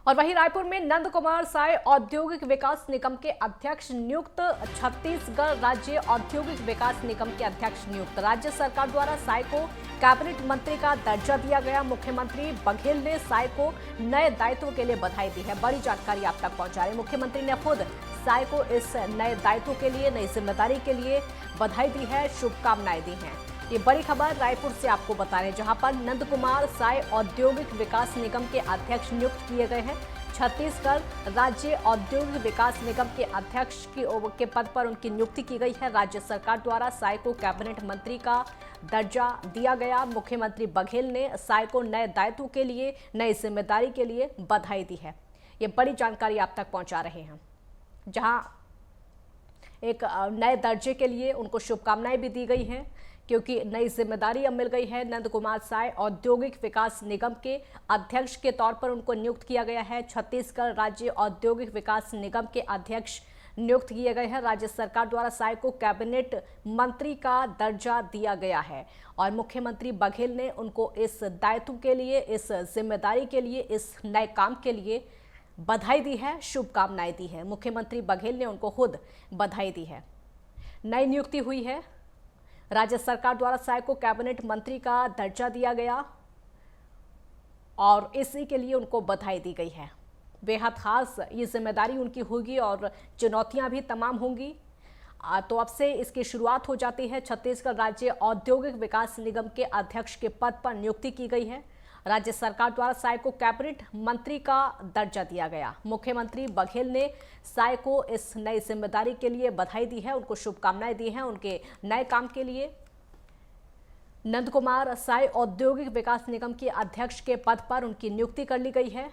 और वहीं रायपुर में नंद कुमार साय औद्योगिक विकास निगम के अध्यक्ष नियुक्त। छत्तीसगढ़ राज्य औद्योगिक विकास निगम के अध्यक्ष नियुक्त। राज्य सरकार द्वारा साय को कैबिनेट मंत्री का दर्जा दिया गया। मुख्यमंत्री बघेल ने साय को नए दायित्व के लिए बधाई दी है। बड़ी जानकारी आप तक पहुंचा रहे हैं। मुख्यमंत्री ने खुद साय को इस नए दायित्व के लिए, नई जिम्मेदारी के लिए बधाई दी है, शुभकामनाएं दी हैं। ये बड़ी खबर रायपुर से आपको बता रहे हैं, जहां पर नंद कुमार साय औद्योगिक विकास निगम के अध्यक्ष नियुक्त किए गए हैं। छत्तीसगढ़ राज्य औद्योगिक विकास निगम के अध्यक्ष के पद पर उनकी नियुक्ति की गई है। राज्य सरकार द्वारा साय को कैबिनेट मंत्री का दर्जा दिया गया। मुख्यमंत्री बघेल ने साय को नए दायित्व के लिए, नई जिम्मेदारी के लिए बधाई दी है। ये बड़ी जानकारी आप तक पहुंचा रहे हैं, जहां एक नए दर्जे के लिए उनको शुभकामनाएं भी दी गई हैं, क्योंकि नई जिम्मेदारी अब मिल गई है। नंद कुमार साय औद्योगिक विकास निगम के अध्यक्ष के तौर पर उनको नियुक्त किया गया है। छत्तीसगढ़ राज्य औद्योगिक विकास निगम के अध्यक्ष नियुक्त किए गए हैं। राज्य सरकार द्वारा साय को कैबिनेट मंत्री का दर्जा दिया गया है और मुख्यमंत्री बघेल ने उनको इस दायित्व के लिए, इस जिम्मेदारी के लिए, इस नए काम के लिए बधाई दी है, शुभकामनाएं दी है। मुख्यमंत्री बघेल ने उनको खुद बधाई दी है। नई नियुक्ति हुई है। राज्य सरकार द्वारा साय को कैबिनेट मंत्री का दर्जा दिया गया और इसी के लिए उनको बधाई दी गई है। बेहद खास ये जिम्मेदारी उनकी होगी और चुनौतियां भी तमाम होंगी। तो अब से इसकी शुरुआत हो जाती है। छत्तीसगढ़ राज्य औद्योगिक विकास निगम के अध्यक्ष के पद पर नियुक्ति की गई है। राज्य सरकार द्वारा साय को कैबिनेट मंत्री का दर्जा दिया गया। मुख्यमंत्री बघेल ने साय को इस नई जिम्मेदारी के लिए बधाई दी है, उनको शुभकामनाएं दी हैं उनके नए काम के लिए। नंद कुमार साय औद्योगिक विकास निगम के अध्यक्ष के पद पर उनकी नियुक्ति कर ली गई है।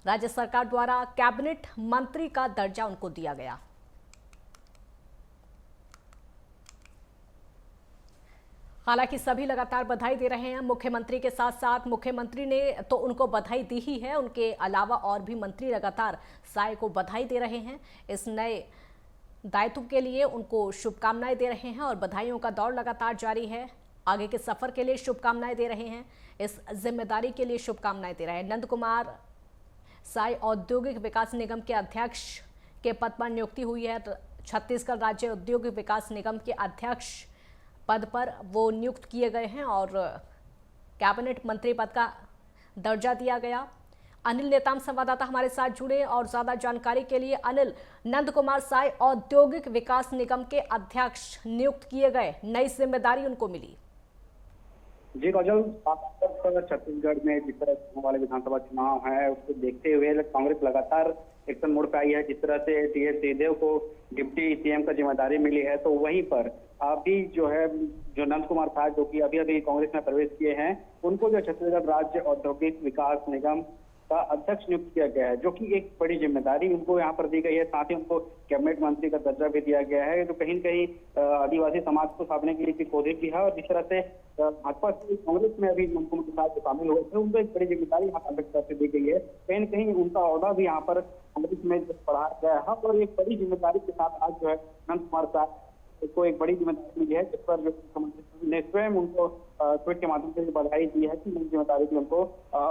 राज्य सरकार द्वारा कैबिनेट मंत्री का दर्जा उनको दिया गया। हालांकि सभी लगातार बधाई दे रहे हैं। मुख्यमंत्री के साथ साथ मुख्यमंत्री ने तो उनको बधाई दी ही है, उनके अलावा और भी मंत्री लगातार साय को बधाई दे रहे हैं। इस नए दायित्व के लिए उनको शुभकामनाएं दे रहे हैं और बधाइयों का दौर लगातार जारी है। आगे के सफर के लिए शुभकामनाएं दे रहे हैं, इस जिम्मेदारी के लिए शुभकामनाएं दे रहे हैं। नंद कुमार साय औद्योगिक विकास निगम के अध्यक्ष के पद पर नियुक्ति हुई है। छत्तीसगढ़ राज्य औद्योगिक विकास निगम के अध्यक्ष पद पर वो नियुक्त किए गए हैं और कैबिनेट मंत्री पद का दर्जा दिया गया। अनिल नेताम संवाददाता हमारे साथ जुड़े और ज्यादा जानकारी के लिए। अनिल, नंद कुमार साय औद्योगिक विकास निगम के अध्यक्ष नियुक्त किए गए, नई जिम्मेदारी उनको मिली। जी काजल, छत्तीसगढ़ में जिस तरह होने वाले विधानसभा चुनाव है उसको देखते हुए कांग्रेस लगातार एक्शन मोड पे आई है। जिस तरह से टीएस सिंहदेव को डिप्टी सीएम का जिम्मेदारी मिली है, तो वहीं पर अभी जो नंद कुमार साय जो कि अभी अभी कांग्रेस में प्रवेश किए हैं, उनको जो छत्तीसगढ़ राज्य औद्योगिक विकास निगम का अध्यक्ष नियुक्त किया गया है, जो कि एक बड़ी जिम्मेदारी उनको यहाँ पर दी गई है। साथ ही उनको कैबिनेट मंत्री का दर्जा भी दिया गया है, जो कहीं न कहीं आदिवासी समाज को साधने के लिए कोशिश भी है। और जिस तरह से भाजपा से कांग्रेस में अभी नंद कुमार साय शामिल हुए थे, उनको एक बड़ी जिम्मेदारी यहाँ कांग्रेस तरफ से दी गई है। कहीं न कहीं उनका ओहदा भी यहाँ पर कांग्रेस में बढ़ाया गया है और एक बड़ी जिम्मेदारी के साथ आज जो है नंद कुमार साय को एक बड़ी जिम्मेदारी मिली है, जिस पर जो मुख्यमंत्री ने स्वयं उनको ट्वीट के माध्यम से बधाई दी है कि नई जिम्मेदारी की उनको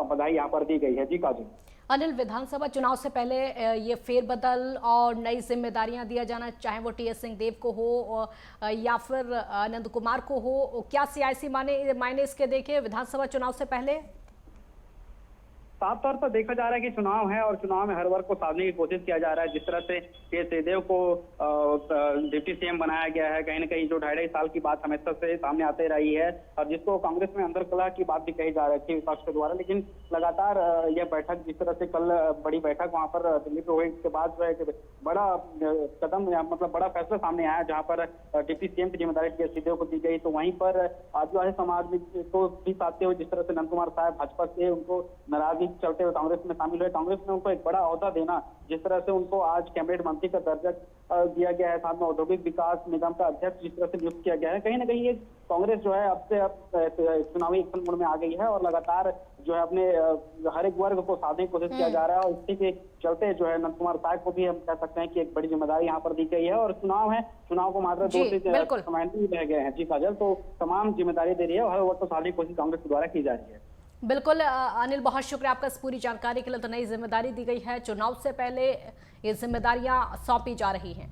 बधाई यहाँ पर दी गई है। जी काजल। अनिल, विधानसभा चुनाव से पहले ये फेरबदल और नई जिम्मेदारियां दिया जाना, चाहे वो टीएस सिंहदेव को हो या फिर नंद कुमार को हो, क्या सियासी मायने इसके देखे विधानसभा चुनाव से पहले? साफ तौर पर देखा जा रहा है कि चुनाव है और चुनाव में हर वर्ग को साधने की कोशिश किया जा रहा है। जिस तरह से टीएस सिंहदेव को डिप्टी सीएम बनाया गया है, कहीं न कहीं जो 2.5 साल की बात हमेशा से सामने आते रही है और जिसको कांग्रेस में अंदर कलह की बात भी कही जा रही थी विपक्ष के द्वारा। लेकिन लगातार यह बैठक, जिस तरह से कल बड़ी बैठक वहां पर दिल्ली में हुई, इसके बाद जो है बड़ा कदम मतलब बड़ा फैसला सामने आया, जहाँ पर डिप्टी सीएम की जिम्मेदारी टीएस सिंहदेव को दी गई। तो वहीं पर आदिवासी समाज को भी साधते हुए जिस तरह से नंद कुमार साय भाजपा से उनको नाराजगी चलते हुए कांग्रेस में शामिल हुए, कांग्रेस में उनको एक बड़ा ओहदा देना, जिस तरह से उनको आज कैबिनेट मंत्री का दर्जा दिया गया है, साथ में औद्योगिक विकास निगम का अध्यक्ष जिस तरह से नियुक्त किया गया है, कहीं ना कहीं ये कांग्रेस जो है अब चुनावी एक्शन मोड में आ गई है और लगातार जो है अपने हर एक वर्ग को साधने की कोशिश किया जा रहा है। और इसी के चलते जो है नंद कुमार साय को भी हम कह सकते हैं कि एक बड़ी जिम्मेदारी यहाँ पर दी गई है और चुनाव है, चुनाव को मात्र 2 से महीने ही रह गए हैं। जी काजल, तो तमाम जिम्मेदारी दे रही है और हर वर्ग को साधने की कोशिश कांग्रेस के द्वारा की जा रही है। बिल्कुल अनिल, बहुत शुक्रिया आपका इस पूरी जानकारी के लिए। तो नई जिम्मेदारी दी गई है, चुनाव से पहले ये जिम्मेदारियां सौंपी जा रही हैं।